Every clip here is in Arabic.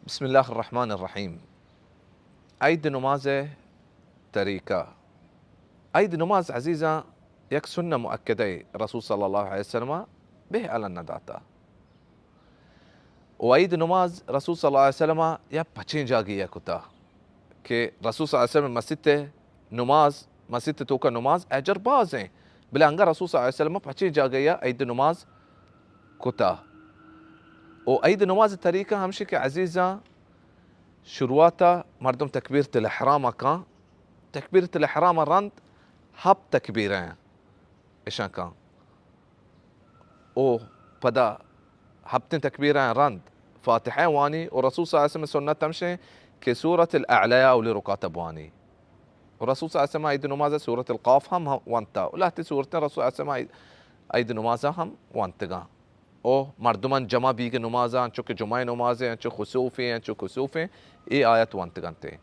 بسم الله الرحمن الرحيم. عيد نمازه تريكا. عيد نماز عزيزة يك سنة مؤكدة رسول صلى الله عليه وسلم به على النداتا. وعيد نماز رسول صلى الله عليه وسلم يا بچين جاگي يكتا كي رسول صلى الله عليه وسلم مسجد نماز مسجد توكا نماز اجر بازه بلا انغا رسول صلى الله عليه وسلم بچين جاگي عيد نماز كتا. وعيد نماز تريكا همشي كعزيزة شرواتا مردم تكبيرة الإحرام كان تكبيرة الإحرام الرند هب تكبيرين إيشان كان أو بدا هبتين تكبيرين رند فاتحين واني والرسول صلى الله عليه وسلم سنة تمشي كسورة الأعلى أو لركاتب واني والرسول صلى الله عليه وسلم أيد نمازة سورة القاف هم وانتا ولا تي سورتين الرسول صلى الله عليه وسلم أيد نمازة هم وانتقا او مردمان جمع بيك نمازة انچو که جمعه نمازه انچو خسوفي انچو كسوفي اي آيات وانتقانتي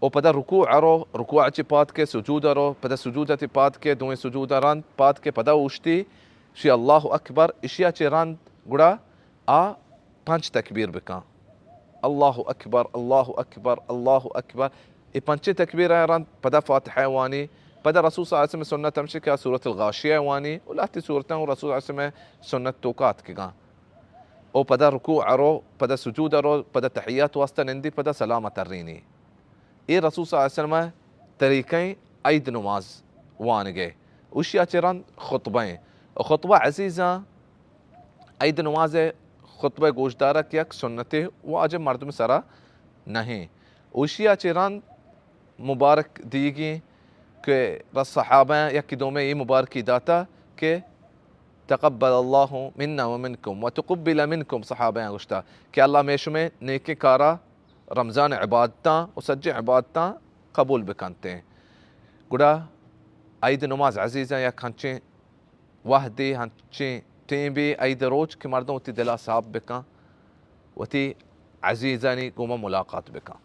او پدا رکوع رو رکوع چی پاد کے سجود رو پدا سجود تی پاد کے دویں سجود رند پاد کے پدا اوشتی شی الله اکبر اشیا چی رند گڑا ا پنج تکبیر بکا الله اکبر الله اکبر الله اکبر ای پنج تکبیر رند پدا فاتحه وانی پدا رسول صلی الله علیه وسلم سنت تمشي کا سورة الغاشیه وانی ولاتی سورتان رسول صلی الله علیه وسلم سنت توقات کی او پدا رکوع رو پدا سجود رو پدا تحیات واسطه نندی پدا سلامت الرینی اي رسول صلى الله عليه وسلم تريكين عيد نماز وانقي وش ياتيران خطبين خطبة عزيزة عيد نماز خطبة گوش دارك يك سنته واجب مردم سرا नहीं وش ياتيران مبارك ديجي ك الصحابة يكدومي اي مباركي داتا ك تقبل الله منا ومنكم وتقبل منكم صحابة غشتا كي الله ميشمي نيكي كارا رمضان عبادتا وسجي عبادتا قبول بكانتين قدا عيد نماز عزيزة يا كانتين وحدي هانتين تين بي عيد روج كي مردم وتي دلا صاب بكا وتي عزيزاني قوم ملاقات بكا.